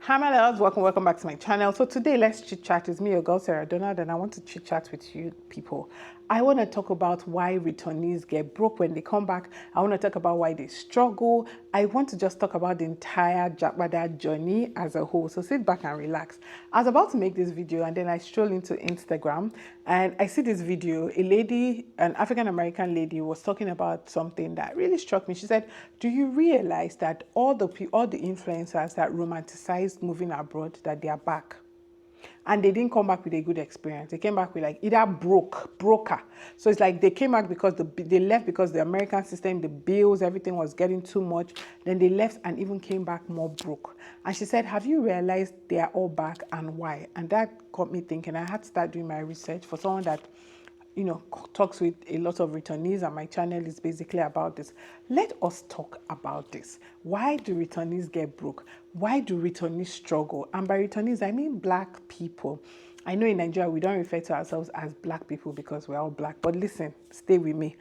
Hi my loves, welcome back to my channel. So today let's chit chat. It's me, your girl Serah, and I want to chit chat with you people. I want to talk about why returnees get broke when they come back. I want to talk about why they struggle. I want to just talk about the entire Japada journey as a whole. So sit back and relax. I was about to make this video and then I stroll into Instagram and I see this video. A lady, an African-American lady, was talking about something that really struck me. She said, do you realize that all the influencers that romanticize moving abroad, that they are back? And they didn't come back with a good experience. They came back with like either broker. So it's like they came back because they left because the American system, the bills, everything was getting too much. Then they left and even came back more broke. And she said, have you realized they are all back and why? And that got me thinking. I had to start doing my research for someone that talks with a lot of returnees, and my channel is basically about this. Let us talk about this. Why do returnees get broke? Why do returnees struggle? And by returnees, I mean black people. I know in Nigeria, we don't refer to ourselves as black people because we're all black, but listen, stay with me.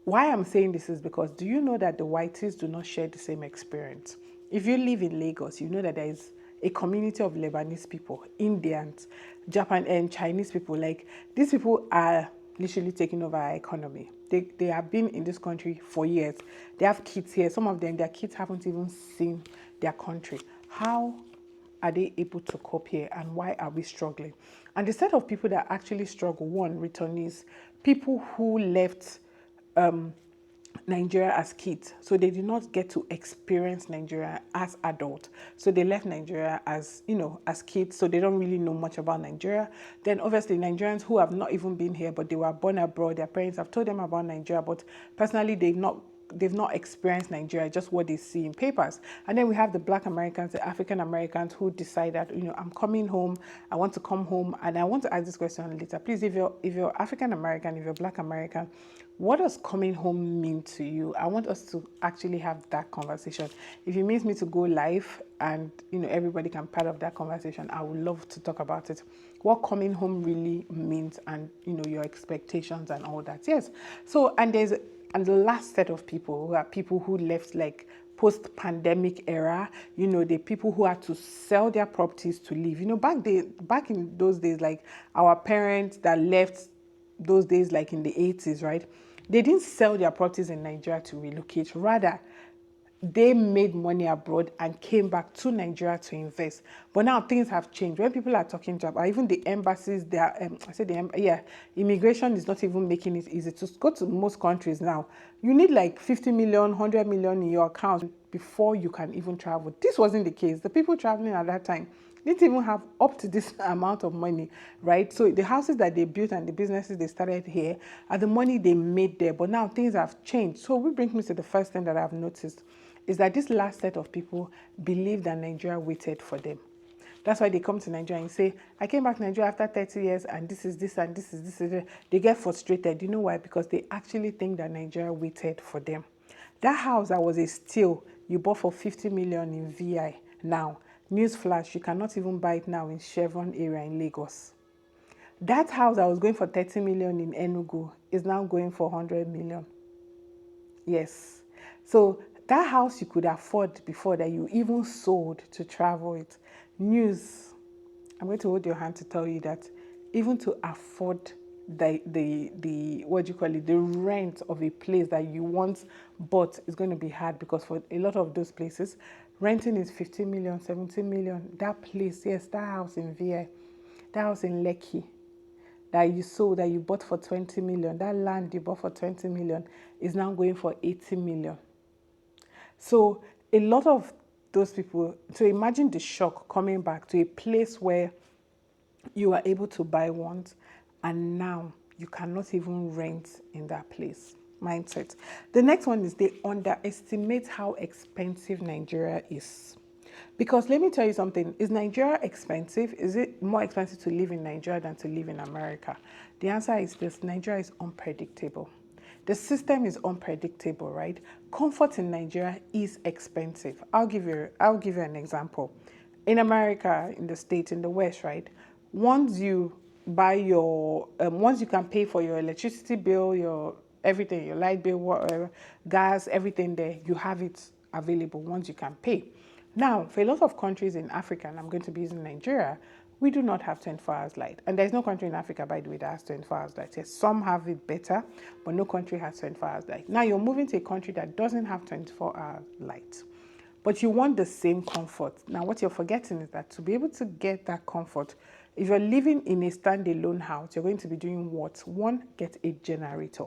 Why I'm saying this is because do you know that the whites do not share the same experience? If you live in Lagos, you know that there is a community of Lebanese people, Indians, Japan and Chinese people. Like these people are literally taking over our economy. They have been in this country for years. They have kids here. Some of them, their kids haven't even seen their country. How are they able to cope here and why are we struggling? And the set of people that actually struggle, one, returnees, people who left Nigeria as kids, so they did not get to experience Nigeria as adult. So they left Nigeria as as kids, so they don't really know much about Nigeria. Then obviously Nigerians who have not even been here, but they were born abroad. Their parents have told them about Nigeria, but personally they've not experienced Nigeria, just what they see in papers. And then we have the Black Americans, the African Americans who decide that, I'm coming home, I want to come home. And I want to ask this question later. Please, if you're African American, if you're Black American, what does coming home mean to you? I want us to actually have that conversation. If it means me to go live and everybody can part of that conversation, I would love to talk about it. What coming home really means and your expectations and all that. Yes. So and the last set of people who are people who left like post-pandemic era, the people who had to sell their properties to live. Back in those days, like our parents that left those days, like in the 80s, right? They didn't sell their properties in Nigeria to relocate. Rather, they made money abroad and came back to Nigeria to invest. But now things have changed. When people are talking to about even the embassies, immigration is not even making it easy to go to most countries now. You need like 50 million, 100 million in your account before you can even travel. This wasn't the case. The people traveling at that time didn't even have up to this amount of money, right? So the houses that they built and the businesses they started here are the money they made there. But now things have changed. So we bring me to the first thing that I've noticed is that this last set of people believe that Nigeria waited for them. That's why they come to Nigeria and say, I came back to Nigeria after 30 years and this is this and this is this. They get frustrated. You know why? Because they actually think that Nigeria waited for them. That house that was a steal you bought for 50 million in VI now. Newsflash, you cannot even buy it now in Chevron area in Lagos. That house that was going for 30 million in Enugu is now going for 100 million. Yes. So that house you could afford before that you even sold to travel it. News, I'm going to hold your hand to tell you that even to afford the what do you call it, the rent of a place that you once bought is going to be hard because for a lot of those places, renting is 15 million, 17 million. That place, yes, that house in VI, that house in Lekki, that you sold, that you bought for 20 million, that land you bought for 20 million is now going for 80 million. So a lot of those people, so imagine the shock coming back to a place where you are able to buy once and now you cannot even rent in that place. Mindset. The next one is they underestimate how expensive Nigeria is. Because let me tell you something, is Nigeria expensive? Is it more expensive to live in Nigeria than to live in America? The answer is this: Nigeria is unpredictable. The system is unpredictable, right? Comfort in Nigeria is expensive. I'll give you an example. In America, in the States, in the West, right? Once you buy once you can pay for your electricity bill, your everything, your light bill, whatever, gas, everything there, you have it available once you can pay. Now, for a lot of countries in Africa, and I'm going to be using Nigeria, we do not have 24 hours light. And there's no country in Africa, by the way, that has 24 hours light. Yes, some have it better, but no country has 24 hours light. Now, you're moving to a country that doesn't have 24 hours light, but you want the same comfort. Now, what you're forgetting is that to be able to get that comfort, if you're living in a standalone house, you're going to be doing what? One, get a generator.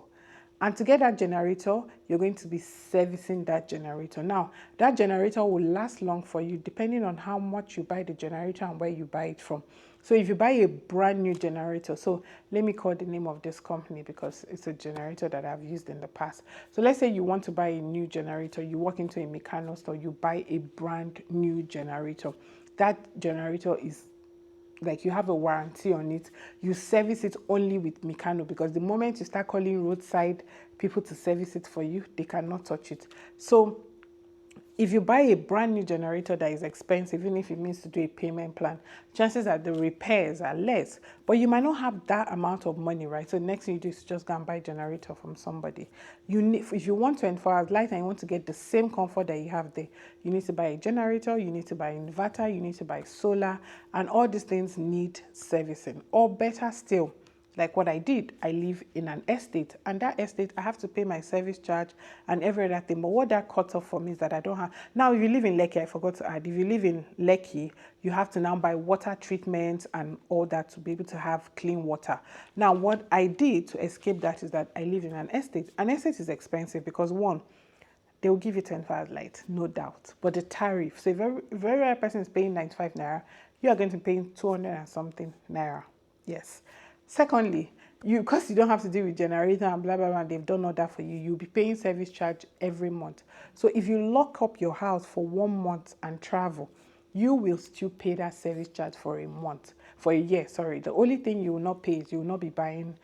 And to get that generator, you're going to be servicing that generator. Now, that generator will last long for you depending on how much you buy the generator and where you buy it from. So if you buy a brand new generator, so let me call the name of this company because it's a generator that I've used in the past. So let's say you want to buy a new generator, you walk into a mechanic store, you buy a brand new generator. That generator is like you have a warranty on it. You service it only with Mikano because the moment you start calling roadside people to service it for you, they cannot touch it. So if you buy a brand new generator that is expensive, even if it means to do a payment plan, chances are the repairs are less, but you might not have that amount of money, right? So next thing you do is just go and buy a generator from somebody. You need, if you want 24 hours light and you want to get the same comfort that you have there, you need to buy a generator, you need to buy an inverter, you need to buy solar, and all these things need servicing. Or better still, like what I did, I live in an estate, and that estate, I have to pay my service charge and every other thing. But what that cuts off for me is that I don't have. Now, if you live in Lekki, I forgot to add, if you live in Lekki, you have to now buy water treatment and all that to be able to have clean water. Now, what I did to escape that is that I live in an estate. An estate is expensive because one, they will give you 24 hours light, no doubt. But the tariff, so if a very rare person is paying 95 naira, you are going to pay 200 and something naira. Yes. Secondly, because you don't have to deal with generator and blah, blah, blah, and they've done all that for you, you'll be paying service charge every month. So if you lock up your house for 1 month and travel, you will still pay that service charge for a month, for a year, sorry. The only thing you will not pay is you will not be buying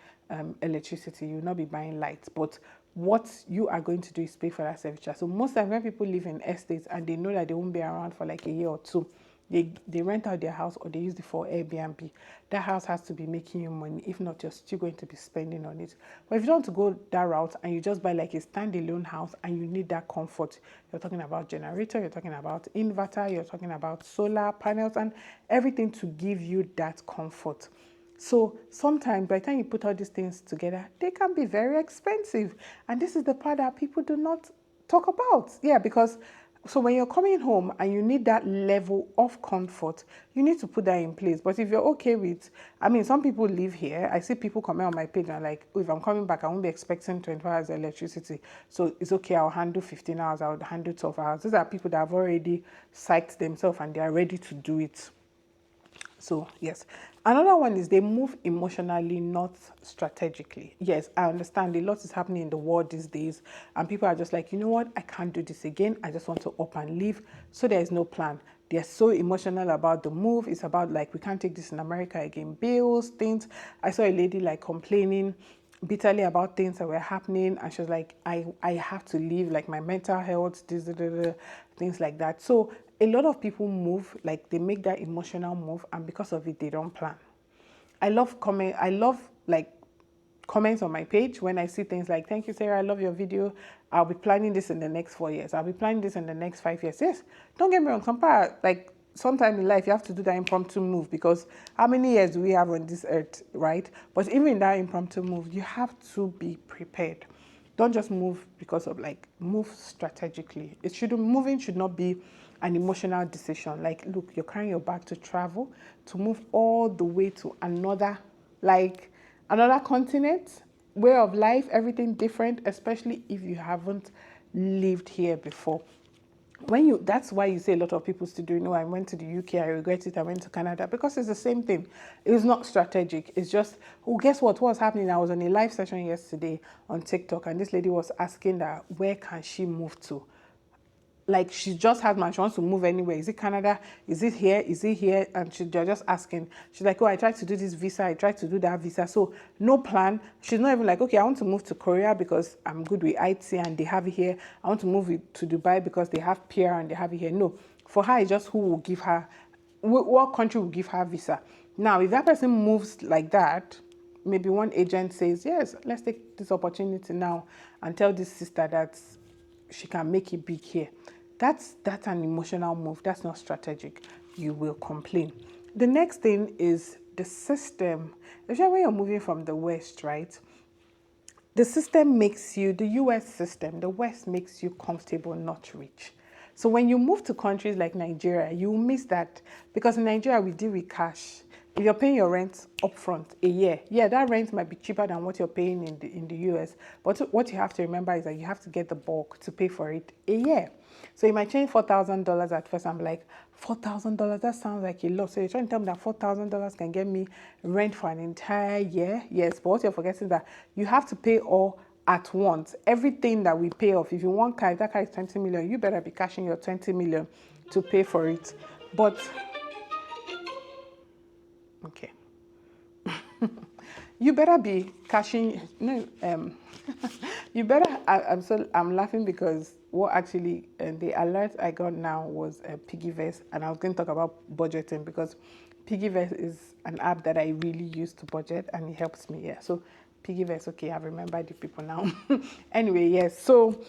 electricity, you will not be buying lights, but what you are going to do is pay for that service charge. So most times when people live in estates and they know that they won't be around for like a year or two, they rent out their house or they use it for Airbnb. That house has to be making you money. If not, you're still going to be spending on it. But if you don't want to go that route and you just buy like a standalone house and you need that comfort, you're talking about generator, you're talking about inverter, you're talking about solar panels and everything to give you that comfort. So sometimes by the time you put all these things together, they can be very expensive. And this is the part that people do not talk about. Yeah, because so when you're coming home and you need that level of comfort, you need to put that in place. But if you're okay with, I mean, some people live here. I see people comment on my page and like, oh, if I'm coming back, I won't be expecting 24 hours electricity. So it's okay, I'll handle 15 hours, I'll handle 12 hours. These are people that have already psyched themselves and they are ready to do it. So, yes. Another one is they move emotionally, not strategically. Yes, I understand a lot is happening in the world these days, and people are just like, you know what, I can't do this again. I just want to up and leave. So there is no plan. They're so emotional about the move. It's about like, we can't take this in America again. Bills, things. I saw a lady like complaining bitterly about things that were happening, and she was like, I have to leave, like my mental health, things like that. So a lot of people move, like they make that emotional move, and because of it, they don't plan. I love like comments on my page when I see things like, thank you, Sarah, I love your video. I'll be planning this in the next 4 years. I'll be planning this in the next 5 years. Yes, don't get me wrong, like sometime in life you have to do that impromptu move because how many years do we have on this earth, right? But even in that impromptu move, you have to be prepared. Don't just move because of like, move strategically. Moving should not be an emotional decision. Like, look, you're carrying your bag to travel, to move all the way to another continent, way of life, everything different, especially if you haven't lived here before. That's why you see a lot of people still doing, I went to the UK, I regret it, I went to Canada, because it's the same thing. It's not strategic. It's just, guess what was happening? I was on a live session yesterday on TikTok, and this lady was asking that, where can she move to? Like, she just has she wants to move anywhere. Is it Canada? Is it here? Is it here? And they're just asking. She's like, oh, I tried to do this visa. I tried to do that visa. So no plan. She's not even like, okay, I want to move to Korea because I'm good with IT and they have it here. I want to move to Dubai because they have PR and they have it here. No, for her, it's just who will give her, what country will give her visa. Now, if that person moves like that, maybe one agent says, yes, let's take this opportunity now and tell this sister that she can make it big here. That's an emotional move. That's not strategic. You will complain. The next thing is the system. Especially when you're moving from the West, right? The system makes you, the US system, the West makes you comfortable, not rich. So when you move to countries like Nigeria, you miss that, because in Nigeria we deal with cash. If you're paying your rent upfront a year, yeah, that rent might be cheaper than what you're paying in the US. But what you have to remember is that you have to get the bulk to pay for it a year. So you might change $4,000 at first. I'm like, $4,000, that sounds like a lot. So you're trying to tell me that $4,000 can get me rent for an entire year? Yes, but what you're forgetting is that you have to pay all at once. Everything that we pay off. If you want car, if that car is 20 million, you better be cashing your 20 million to pay for it. But okay. You better be cashing. No, you better. I'm laughing because what actually the alert I got now was Piggyverse, and I was going to talk about budgeting because Piggyverse is an app that I really use to budget, and it helps me. Yeah, so Piggyverse. Okay, I've remembered the people now. Anyway, yes. So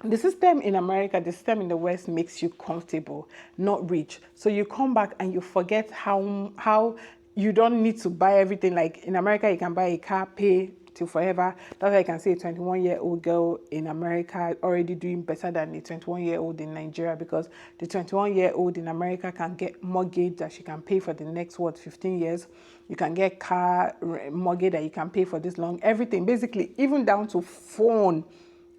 the system in America, the system in the West makes you comfortable, not rich. So you come back and you forget how you don't need to buy everything. Like in America, you can buy a car, pay till forever. That's why I can say a 21-year-old girl in America already doing better than a 21-year-old in Nigeria, because the 21-year-old in America can get mortgage that she can pay for the next 15 years. You can get car mortgage that you can pay for this long. Everything, basically, even down to phone.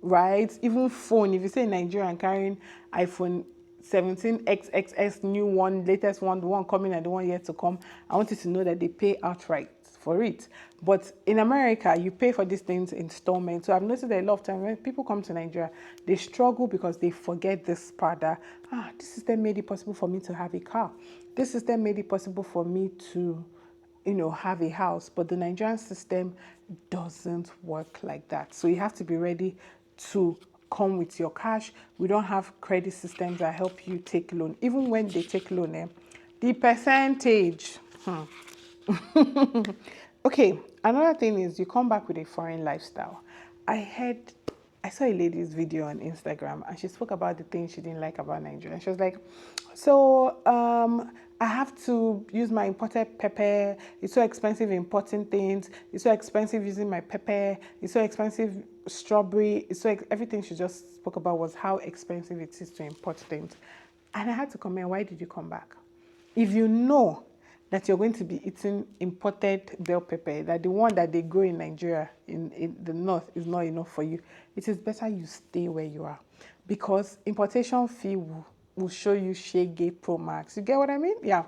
Right? Even phone, if you say in Nigeria and carrying iPhone 17 XXS, new one, latest one, the one coming and the one yet to come, I want you to know that they pay outright for it. But in America, you pay for these things installments. So I've noticed that a lot of times when people come to Nigeria, they struggle because they forget this part that, this system made it possible for me to have a car. This system made it possible for me to have a house. But the Nigerian system doesn't work like that. So you have to be ready to come with your cash. We don't have credit systems that help you take loan. Even when they take loan, the percentage. Okay, another thing is you come back with a foreign lifestyle. I saw a lady's video on Instagram, and she spoke about the things she didn't like about Nigeria. And she was like, so I have to use my imported pepper. It's so expensive importing things. It's so expensive using my pepper. It's so expensive strawberry. Everything she just spoke about was how expensive it is to import things. And I had to comment, why did you come back? If you know that you're going to be eating imported bell pepper, that the one that they grow in Nigeria, in the north, is not enough for you, it is better you stay where you are. Because importation fee will show you Shege Pro Max. You get what I mean? Yeah.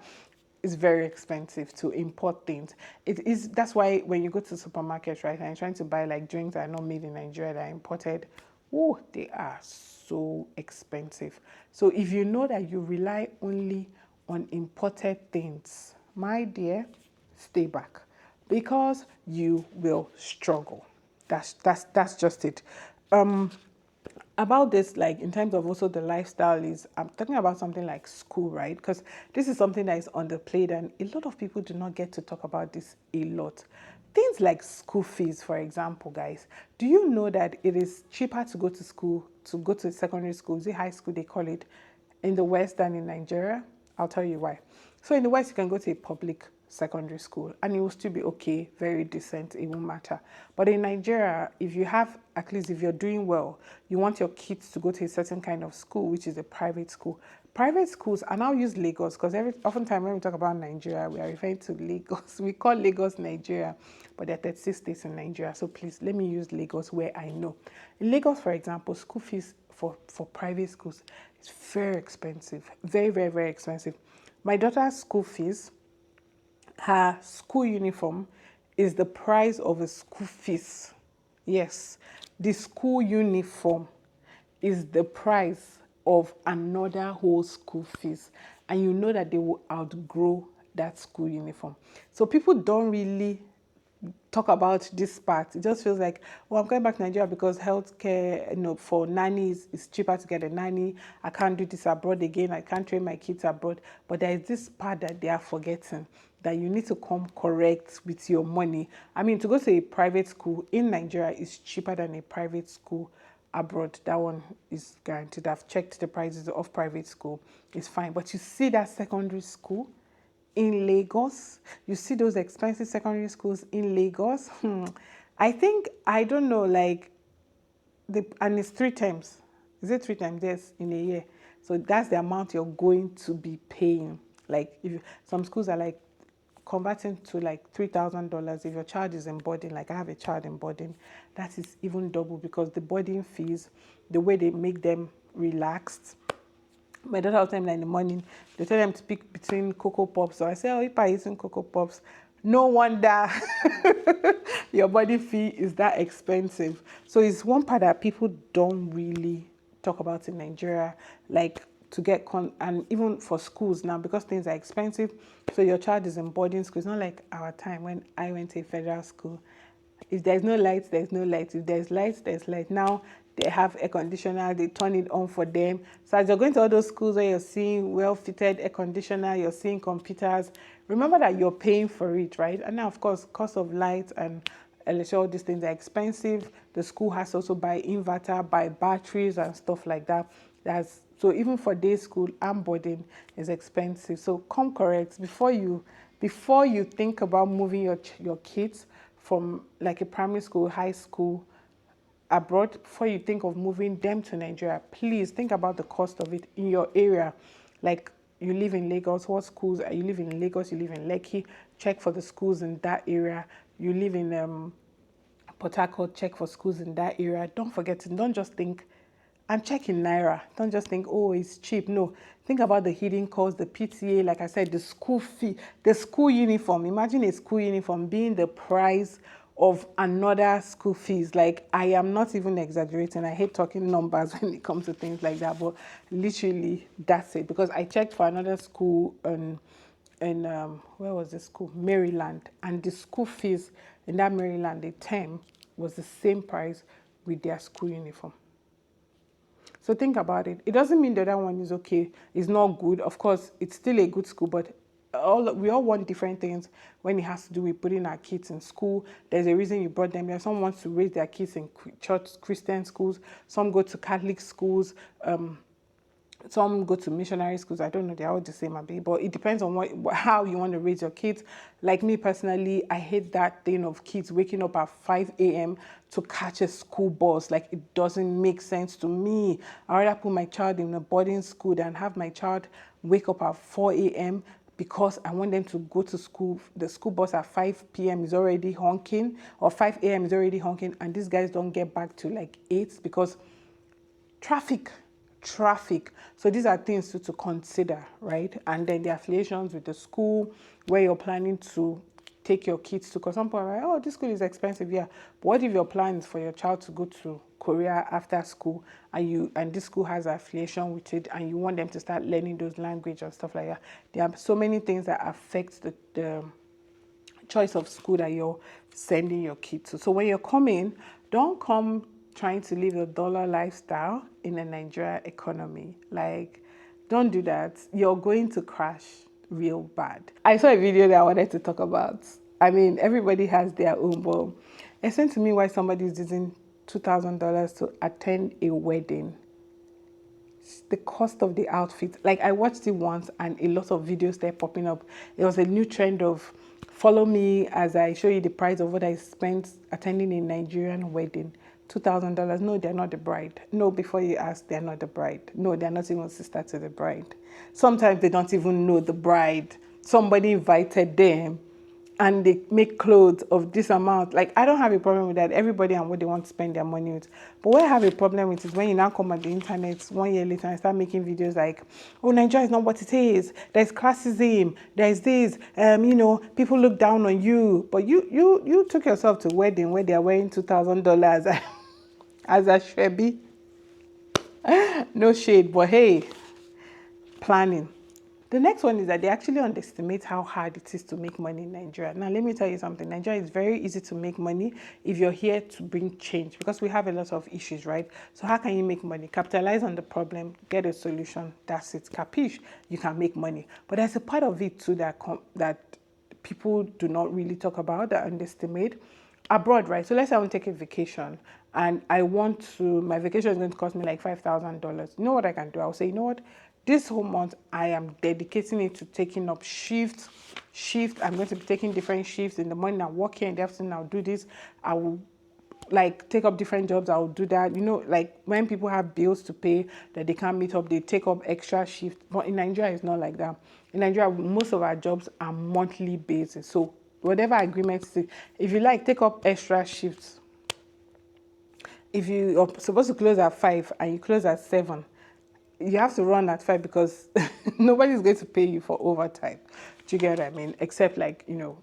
It's very expensive to import things. That's why when you go to the supermarket, right, and you're trying to buy like drinks that are not made in Nigeria, that are imported, they are so expensive. So if you know that you rely only on imported things, my dear, stay back, because you will struggle. That's just it. About this, like in terms of also the lifestyle, is I'm talking about something like school, right? Because this is something that is underplayed, and a lot of people do not get to talk about this a lot. Things like school fees, for example, guys. Do you know that it is cheaper to go to school, to go to secondary school, is it high school they call it, in the West than in Nigeria? I'll tell you why. So in the West, you can go to a public secondary school and it will still be okay, very decent, it won't matter. But in Nigeria, if you're doing well, you want your kids to go to a certain kind of school, which is a private school. Private schools, and I'll use Lagos because oftentimes when we talk about Nigeria, we are referring to Lagos. We call Lagos Nigeria, but there are 36 states in Nigeria. So please, let me use Lagos where I know. In Lagos, for example, school fees for private schools is very expensive. Very, very, very expensive. My daughter's school fees, her school uniform, is the price of a school fees. Yes, the school uniform is the price of another whole school fees. And you know that they will outgrow that school uniform. So people don't really talk about this part. It just feels like, I'm going back to Nigeria because healthcare, for nannies, it's cheaper to get a nanny. I can't do this abroad again. I can't train my kids abroad. But there is this part that they are forgetting, that you need to come correct with your money. I mean, to go to a private school in Nigeria is cheaper than a private school abroad. That one is guaranteed. I've checked the prices of private school. It's fine. But you see that secondary school in Lagos, you see those expensive secondary schools in Lagos. I think, I don't know, like, and it's 3 times. Is it 3 times? Yes, in a year. So that's the amount you're going to be paying. Like, if some schools are like converting to like $3,000 if your child is in boarding. Like, I have a child in boarding, that is even double, because the boarding fees, the way they make them relaxed. My daughter will tell me in the morning, they tell them to pick between Cocoa Pops. So I say, oh, if I eating Cocoa Pops, no wonder your body fee is that expensive. So it's one part that people don't really talk about in Nigeria, like to get and even for schools now, because things are expensive. So your child is in boarding school. It's not like our time when I went to a federal school. If there's no light, there's no light. If there's light, there's light. Now they have air conditioner, they turn it on for them. So as you're going to all those schools where you're seeing well-fitted air conditioner, you're seeing computers, remember that you're paying for it, right? And now, of course, cost of light and electricity, all these things are expensive. The school has to also buy inverter, buy batteries and stuff like that. So even for day school and boarding is expensive. So come correct before you think about moving your kids from like a primary school, high school, abroad. Before you think of moving them to Nigeria, please think about the cost of it in your area. Like, you live in Lagos, what schools are you live in Lagos? You live in Lekki, check for the schools in that area. You live in Port Harcourt, check for schools in that area. Don't forget to, don't just think, I'm checking Naira. Don't just think, oh, it's cheap. No, think about the hidden costs, the PTA, like I said, the school fee, the school uniform. Imagine a school uniform being the price of another school fees. Like, I am not even exaggerating. I hate talking numbers when it comes to things like that, but literally that's it. Because I checked for another school in where was the school? Maryland, and the school fees in that Maryland, the term was the same price with their school uniform. So think about it. It doesn't mean the other one is okay, it's not good. Of course, it's still a good school, but we all want different things when it has to do with putting our kids in school. There's a reason you brought them here. Some want to raise their kids in church, Christian schools. Some go to Catholic schools. Some go to missionary schools. I don't know, they're all the same, but it depends on how you want to raise your kids. Like me personally, I hate that thing of kids waking up at 5 a.m. to catch a school bus. Like, it doesn't make sense to me. I'd rather put my child in a boarding school than have my child wake up at 4 a.m. because I want them to go to school. The school bus at 5 p.m. is already honking, or 5 a.m. is already honking, and these guys don't get back to like 8 because traffic. So these are things to consider, right? And then the affiliations with the school where you're planning to take your kids to, because some people are like, oh, this school is expensive. Yeah, but what if your plan is for your child to go to Korea after school, and this school has an affiliation with it, and you want them to start learning those language and stuff like that? There are so many things that affect the choice of school that you're sending your kids to. So when you're coming, don't come trying to live a dollar lifestyle in a Nigeria economy. Like, don't do that. You're going to crash real bad. I saw a video that I wanted to talk about. I mean, everybody has their own, but explain to me why somebody is using $2,000 to attend a wedding. The cost of the outfit. Like, I watched it once and a lot of videos started popping up. It was a new trend of follow me as I show you the price of what I spent attending a Nigerian wedding. $2,000. No, they're not the bride. No, before you ask, they're not the bride. No, they're not even sister to the bride. Sometimes they don't even know the bride. Somebody invited them and they make clothes of this amount. Like, I don't have a problem with that. Everybody and what they want to spend their money with. But what I have a problem with is when you now come on the internet 1 year later and start making videos like, oh, Nigeria is not what it is. There's classism. There's this. People look down on you. But you took yourself to a wedding where they're wearing $2,000 as a shebi. No shade, but hey, planning. The next one is that they actually underestimate how hard it is to make money in Nigeria. Now, let me tell you something. Nigeria is very easy to make money if you're here to bring change, because we have a lot of issues, right? So how can you make money? Capitalize on the problem, get a solution. That's it. Capiche, you can make money. But there's a part of it too that people do not really talk about, that underestimate. abroad, right? So let's say I want to take a vacation and I want to, my vacation is going to cost me like $5,000. You know what I can do? I'll say, you know what? This whole month I am dedicating it to taking up shift. I'm going to be taking different shifts. In the morning I'll work here, in the afternoon I'll do this. I will like take up different jobs. I'll do that. You know, like when people have bills to pay that they can't meet up, they take up extra shifts. But in Nigeria, it's not like that. In Nigeria, most of our jobs are monthly basis. So whatever agreement is, if you like, take up extra shifts. If you are supposed to close at 5 and you close at 7, you have to run at 5 because nobody's going to pay you for overtime. Do you get what I mean? Except like, you know,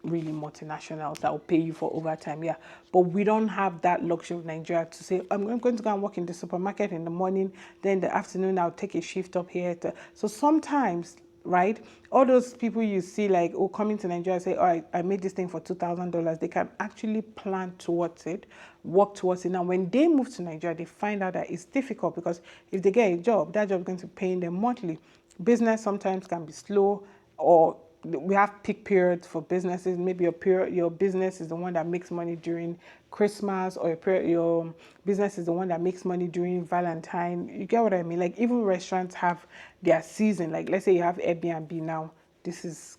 really multinationals that will pay you for overtime. Yeah. But we don't have that luxury of Nigeria to say, I'm going to go and work in the supermarket in the morning, then in the afternoon I'll take a shift up here. So sometimes, right, all those people you see like, oh, coming to Nigeria say, oh, I made this thing for $2,000. They can actually plan towards it, work towards it. Now, when they move to Nigeria, they find out that it's difficult because if they get a job, that job is going to pay them monthly. Business sometimes can be slow, or we have peak periods for businesses. Maybe your business is the one that makes money during Christmas, or your business is the one that makes money during Valentine. You get what I mean? Like even restaurants have their season. Like let's say you have Airbnb now. This is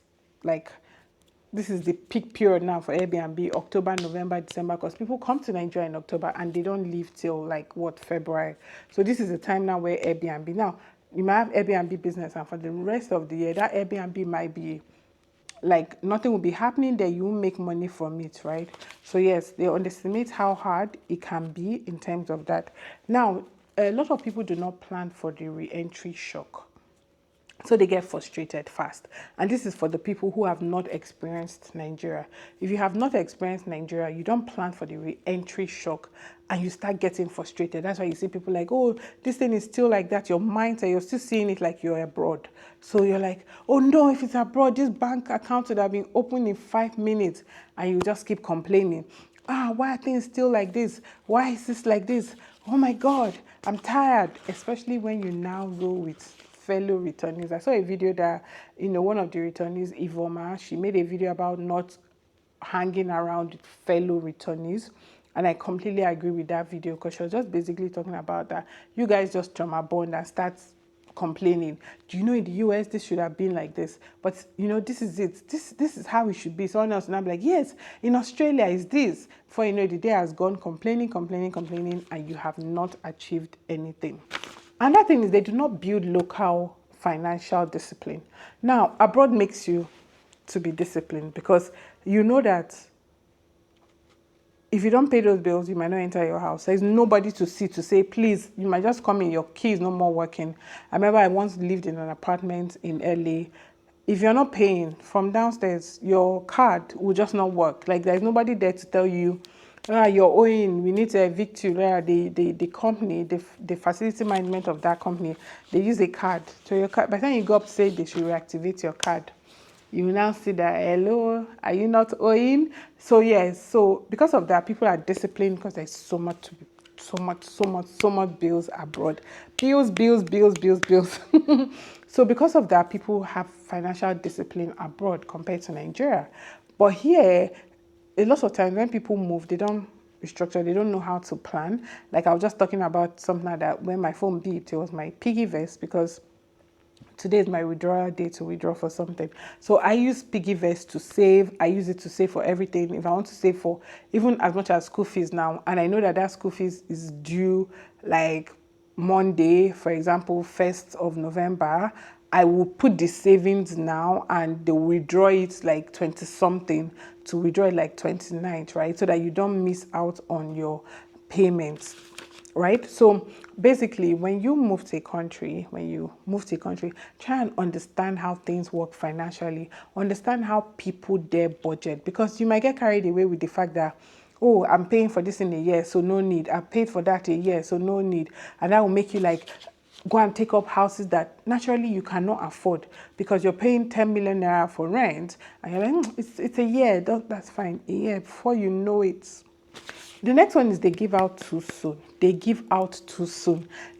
the peak period now for Airbnb, October, November, December, because people come to Nigeria in October and they don't leave till like February. So this is the time now where Airbnb, now you might have Airbnb business, and for the rest of the year, that Airbnb might be like nothing will be happening there. You won't make money from it, right? So yes, they underestimate how hard it can be in terms of that. Now, a lot of people do not plan for the re-entry shock. So they get frustrated fast. And this is for the people who have not experienced Nigeria. If you have not experienced Nigeria, you don't plan for the re-entry shock and you start getting frustrated. That's why you see people like, oh, this thing is still like that. Your mindset, you're still seeing it like you're abroad. So you're like, oh no, if it's abroad, this bank account would have been opened in 5 minutes, and you just keep complaining. Why are things still like this? Why is this like this? Oh my God, I'm tired. Especially when you now go with fellow returnees. I saw a video that, you know, one of the returnees, Ivoma, she made a video about not hanging around with fellow returnees. And I completely agree with that video, because she was just basically talking about that. You guys just trauma bond and start complaining. Do you know in the US this should have been like this? But you know, this is it. This is how it should be. Someone else will now be like, yes, in Australia is this. Before you know, the day has gone complaining, and you have not achieved anything. Another thing is they do not build local financial discipline. Now, abroad makes you to be disciplined, because you know that if you don't pay those bills, you might not enter your house. There's nobody to see to say, please, you might just come in, your key is no more working. I remember I once lived in an apartment in LA. If you're not paying from downstairs, your card will just not work. Like there's nobody there to tell you, you're owing, we need to evict you. The company, the facility management of that company, they use a card. So your card, by the time you go up, say they should reactivate your card. You will now see that, hello, are you not owing? So yes, so because of that, people are disciplined because there's so much bills abroad. Bills. So because of that, people have financial discipline abroad compared to Nigeria. But here, a lot of times when people move, they don't restructure, they don't know how to plan. Like I was just talking about something like that when my phone beeped, it was my piggy vest, because today is my withdrawal day to withdraw for something. So I use Piggyvest to save. I use it to save for everything. If I want to save for even as much as school fees now, and I know that that school fees is due like Monday, for example, 1st of November, I will put the savings now and they will withdraw it like 20 something to withdraw it like 29th, right? So that you don't miss out on your payments. Right? So basically, when you move to a country, try and understand how things work financially. Understand how people there budget, because you might get carried away with the fact that, oh, I'm paying for this in a year, so no need. I paid for that a year, so no need. And that will make you like go and take up houses that naturally you cannot afford, because you're paying 10 million naira for rent, and you're like, it's a year, that's fine, a year. Before you know it. The next one is they give out too soon.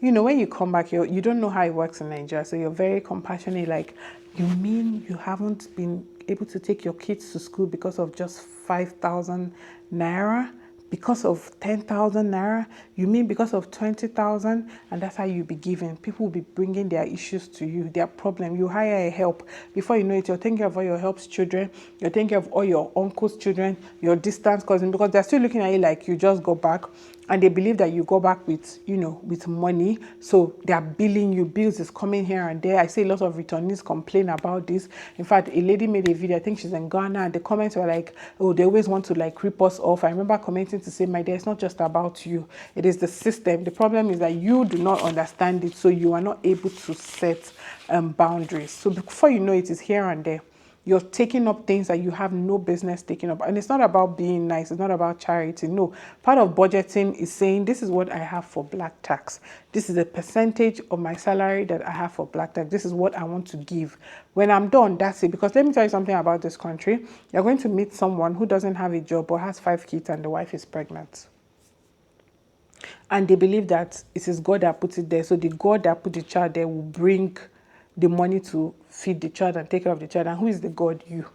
You know, when you come back, you don't know how it works in Nigeria, so you're very compassionate, like, You mean you haven't been able to take your kids to school because of just 5,000 naira? Because of 10,000 naira? You mean because of 20,000? And that's how you be giving. People will be bringing their issues to you, their problem. You hire a help. Before you know it, you're taking care of all your help's children. You're taking care of all your uncle's children, your distant cousin, because they're still looking at you like you just go back. And they believe that you go back with, with money. So they are billing you. Bills is coming here and there. I see a lot of returnees complain about this. In fact, a lady made a video, I think she's in Ghana, and the comments were like, oh, they always want to like rip us off. I remember commenting to say, my dear, it's not just about you. It is the system. The problem is that you do not understand it. So you are not able to set boundaries. So before you know it, it's here and there. You're taking up things that you have no business taking up. And it's not about being nice. It's not about charity. No. Part of budgeting is saying, this is what I have for black tax. This is a percentage of my salary that I have for black tax. This is what I want to give. When I'm done, that's it. Because let me tell you something about this country. You're going to meet someone who doesn't have a job or has 5 kids and the wife is pregnant. And they believe that it is God that put it there. So the God that put the child there will bring the money to feed the child and take care of the child. And who is the God? You.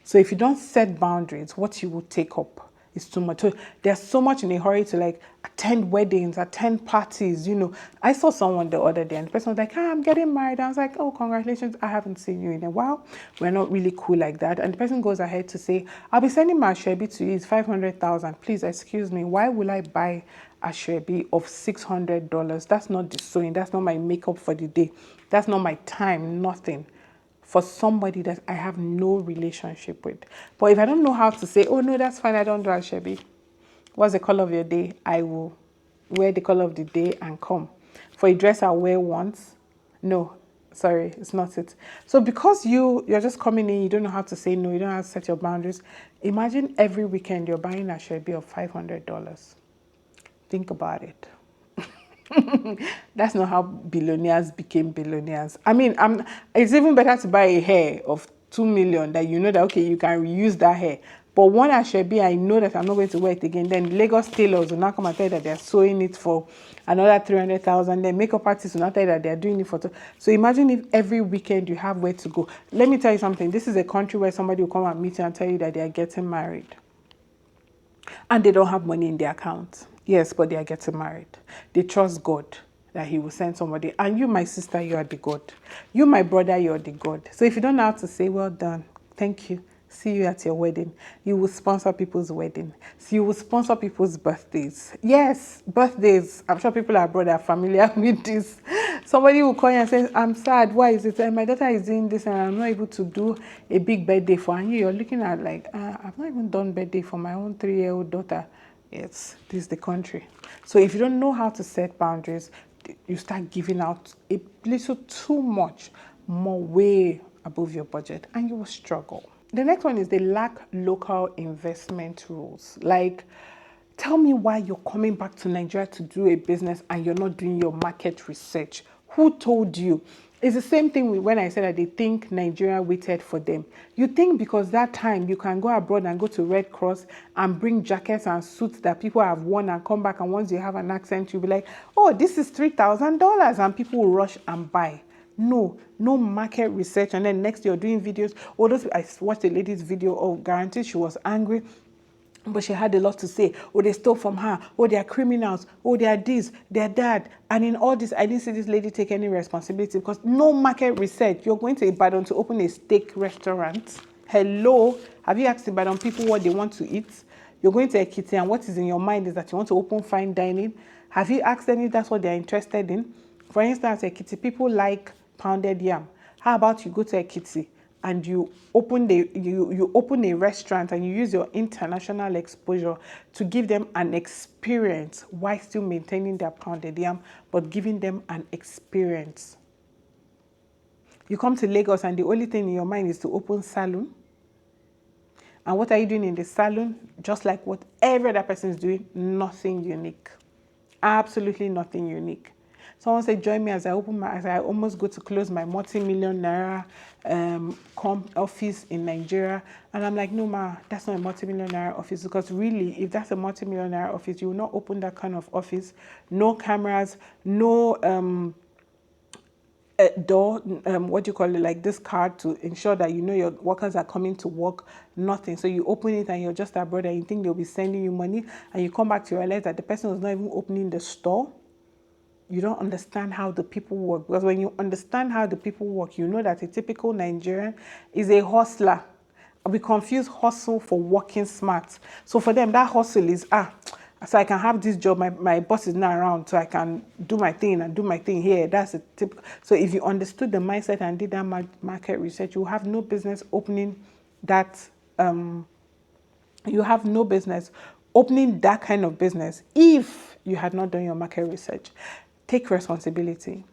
So if you don't set boundaries, what you will take up is too much. So there's so much in a hurry to like attend weddings, attend parties. I saw someone the other day and the person was like, I'm getting married. I was like, oh, congratulations. I haven't seen you in a while. We're not really cool like that. And the person goes ahead to say, I'll be sending my shebi to you. It's 500,000. Please excuse me. Why will I buy a shebi of $600? That's not the sewing. That's not my makeup for the day. That's not my time. Nothing. For somebody that I have no relationship with. But if I don't know how to say, oh no, that's fine, I don't do Ashebi. What's the color of your day? I will wear the color of the day and come. For a dress I'll wear once. No, sorry, it's not it. So because you're just coming in, you don't know how to say no, you don't know how to set your boundaries. Imagine every weekend you're buying Ashebi of $500. Think about it. That's not how billionaires became billionaires. I mean, it's even better to buy a hair of 2 million that you know that, okay, you can reuse that hair. But one Ashebi, I know that I'm not going to wear it again. Then Lagos tailors will now come and tell you that they're sewing it for another 300,000. Then makeup artists will now tell you that they're doing it for. So imagine if every weekend you have where to go. Let me tell you something. This is a country where somebody will come and meet you and tell you that they are getting married. And they don't have money in their account. Yes, but they are getting married. They trust God that he will send somebody. And you, my sister, you are the God. You, my brother, you are the God. So if you don't know how to say, well done, thank you, see you at your wedding, you will sponsor people's wedding. So you will sponsor people's birthdays. Yes, birthdays. I'm sure people abroad are familiar with this. Somebody will call you and say, I'm sad. Why is it? My daughter is doing this and I'm not able to do a big birthday for her. And you're looking at like, I've not even done birthday for my own 3-year-old daughter. Yes, this is the country. So if you don't know how to set boundaries, you start giving out a little too much, more way above your budget, and you will struggle. The next one is they lack local investment rules. Like, tell me why you're coming back to Nigeria to do a business and you're not doing your market research. Who told you? It's the same thing with when I said that they think Nigeria waited for them. You think because that time you can go abroad and go to Red Cross and bring jackets and suits that people have worn and come back, and once you have an accent, you'll be like, oh, this is $3,000, and people will rush and buy. No market research. And then next you're doing videos. I watched a lady's video, oh, guaranteed she was angry. But she had a lot to say. Oh, they stole from her. Oh, they are criminals. Oh, they are this, they are that. And in all this, I didn't see this lady take any responsibility because no market research. You're going to Ibadan to open a steak restaurant. Hello? Have you asked Ibadan people what they want to eat? You're going to Ekiti and what is in your mind is that you want to open fine dining. Have you asked them if that's what they're interested in? For instance, Ekiti, people like pounded yam. How about you go to Ekiti and you open a restaurant and you use your international exposure to give them an experience while still maintaining their pounded yam, but giving them an experience. You come to Lagos and the only thing in your mind is to open salon. And what are you doing in the salon? Just like what every other person is doing, nothing unique. Absolutely nothing unique. Someone said, join me as I almost go to close my multi-million naira office in Nigeria. And I'm like, no, ma, that's not a multi-million naira office. Because really, if that's a multi-million naira office, you will not open that kind of office. No cameras, no door, what do you call it, like this card to ensure that you know your workers are coming to work, nothing. So you open it and you're just abroad and you think they'll be sending you money, and you come back to realize that the person was not even opening the store. You don't understand how the people work. Because when you understand how the people work, you know that a typical Nigerian is a hustler. We confuse hustle for working smart. So for them, that hustle is, so I can have this job, my boss is not around, so I can do my thing and do my thing here. That's a typical. So if you understood the mindset and did that market research, you have no business opening that, you have no business opening that kind of business if you had not done your market research. Take responsibility.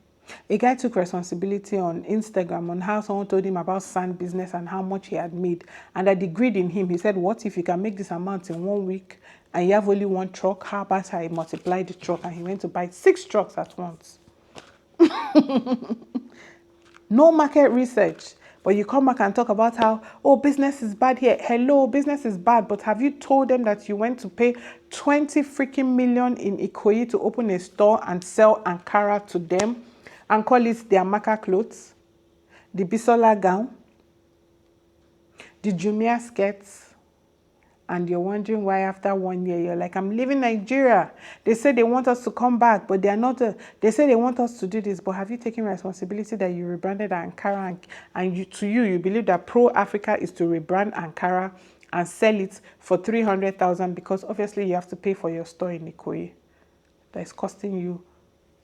A guy took responsibility on Instagram on how someone told him about sand business and how much he had made. And that the greed in him, he said, what if you can make this amount in 1 week and you have only 1 truck? How about I multiply the truck? And he went to buy 6 trucks at once. No market research. But you come back and talk about how, oh, business is bad here. Hello, business is bad. But have you told them that you went to pay 20 freaking million in Ikoyi to open a store and sell Ankara to them and call it the Amaka clothes, the Bisola gown, the Jumia skirts? And you're wondering why after 1 year, you're like, I'm leaving Nigeria. They say they want us to come back, but they are not. They say they want us to do this, but have you taken responsibility that you rebranded Ankara and you believe that Pro-Africa is to rebrand Ankara and sell it for 300,000 because obviously you have to pay for your store in Ikoyi. That is costing you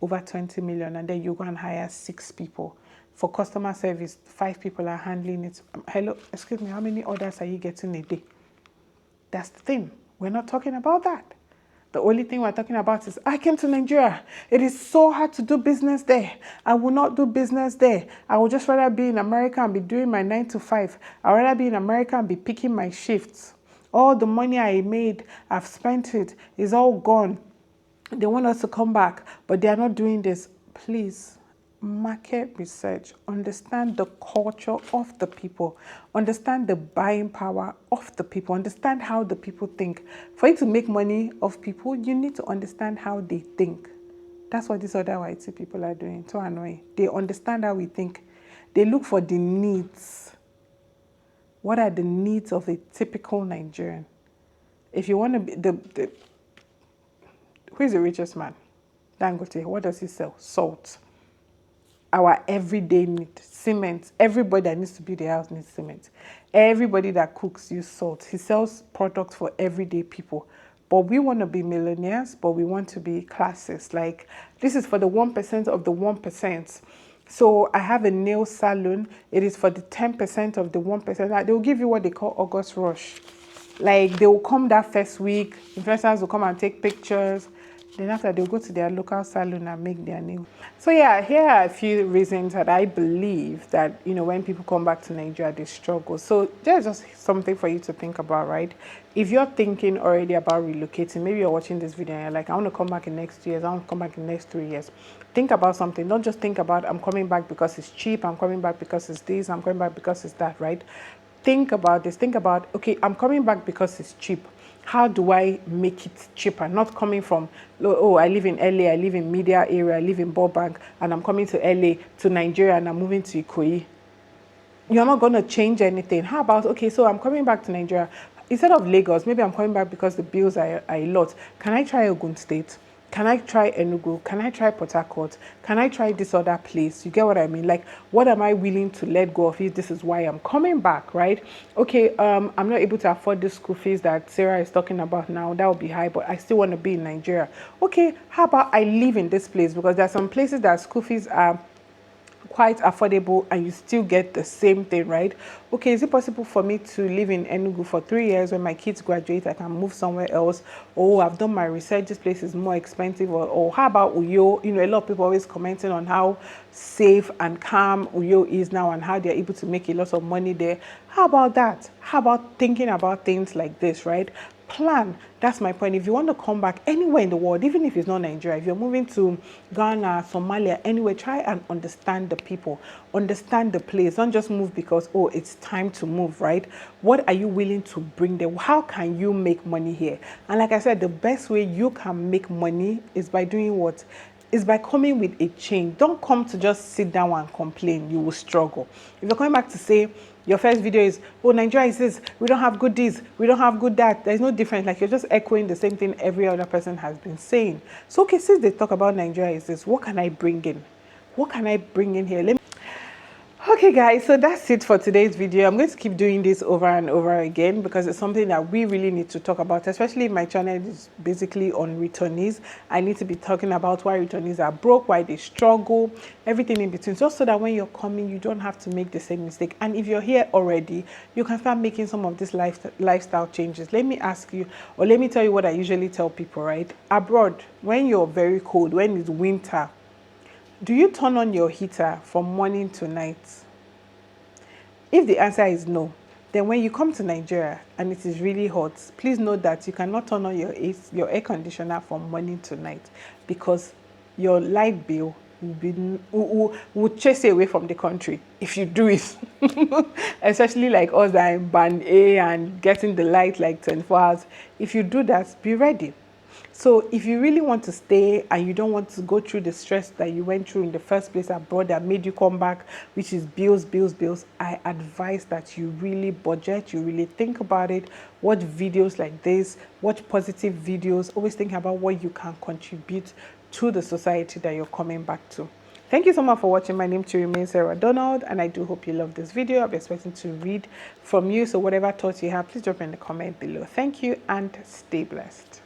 over 20 million, and then you go and hire 6 people. For customer service, 5 people are handling it. Hello, excuse me, how many orders are you getting a day? That's the thing. We're not talking about that. The only thing we're talking about is, I came to Nigeria. It is so hard to do business there. I will not do business there. I would just rather be in America and be doing my 9 to 5. I'd rather be in America and be picking my shifts. All the money I made, I've spent it, is all gone. They want us to come back, but they are not doing this. Please, market research. Understand the culture of the people. Understand the buying power of the people. Understand how the people think. For you to make money off people, you need to understand how they think. That's what these other white people are doing. So annoying. They understand how we think. They look for the needs. What are the needs of a typical Nigerian? If you want to be who is the richest man? Dangote. What does he sell? Salt. Our everyday need, cement. Everybody that needs to build a house needs cement. Everybody that cooks uses salt. He sells products for everyday people. But we want to be millionaires, but we want to be classists. Like, this is for the 1% of the 1%. So I have a nail salon. It is for the 10% of the 1%. They will give you what they call August rush. Like, they will come that first week. Investors will come and take pictures. Then after, they'll go to their local salon and make their nail. So yeah, here are a few reasons that I believe that, when people come back to Nigeria, they struggle. So there's just something for you to think about, right? If you're thinking already about relocating, maybe you're watching this video and you're like, I want to come back in the next 2 years, I want to come back in the next 3 years. Think about something. Don't just think about, I'm coming back because it's cheap, I'm coming back because it's this, I'm coming back because it's that, right? Think about this. Think about, okay, I'm coming back because it's cheap. How do I make it cheaper? Not coming from, oh, I live in LA, I live in media area, I live in Burbank, and I'm coming to LA, to Nigeria, and I'm moving to Ikoyi. You're not going to change anything. How about, okay, so I'm coming back to Nigeria. Instead of Lagos, maybe I'm coming back because the bills are a lot. Can I try Ogun State? Can I try Enugu? Can I try Port Harcourt? Can I try this other place? You get what I mean? Like, what am I willing to let go of if this is why I'm coming back, right? Okay, I'm not able to afford the school fees that Serah is talking about now. That would be high, but I still want to be in Nigeria. Okay, how about I live in this place? Because there are some places that school fees are quite affordable and you still get the same thing, right? Okay, is it possible for me to live in Enugu for 3 years? When my kids graduate, I can move somewhere else. Oh, I've done my research, this place is more expensive. Or how about Uyo? A lot of people always commenting on how safe and calm Uyo is now and how they're able to make a lot of money there. How about that? How about thinking about things like this, right? Plan. That's my point. If you want to come back anywhere in the world, even if it's not Nigeria, if you're moving to Ghana, Somalia, anywhere, try and understand the people, understand the place. Don't just move because, oh, it's time to move, right? What are you willing to bring there? How can you make money here? And like I said, the best way you can make money is by doing what? is by coming with a change. Don't come to just sit down and complain. You will struggle. If you're coming back to say your first video is, oh, Nigeria is this, we don't have good this, we don't have good that, there's no difference. Like, you're just echoing the same thing every other person has been saying. So, okay, since they talk about Nigeria is this, what can I bring in? What can I bring in here? Okay guys, so that's it for today's video. I'm going to keep doing this over and over again because it's something that we really need to talk about, especially if my channel is basically on returnees. I need to be talking about why returnees are broke, why they struggle, everything in between, just so that when you're coming, you don't have to make the same mistake. And if you're here already, you can start making some of these lifestyle changes. Let me ask you, or let me tell you what I usually tell people, right? Abroad, when you're very cold, when it's winter, do you turn on your heater from morning to night? If the answer is no, then when you come to Nigeria and it is really hot, please note that you cannot turn on your air conditioner from morning to night, because your light bill will chase you away from the country if you do it. Especially like us that are in band A and getting the light like 24 hours. If you do that, be ready. So if you really want to stay and you don't want to go through the stress that you went through in the first place abroad that made you come back, which is bills, I advise that you really budget, you really think about it, watch videos like this, watch positive videos, always think about what you can contribute to the society that you're coming back to. Thank you so much for watching. My name remains Serah Donald, and I do hope you love this video. I'll be expecting to read from you. So whatever thoughts you have, please drop in the comment below. Thank you and stay blessed.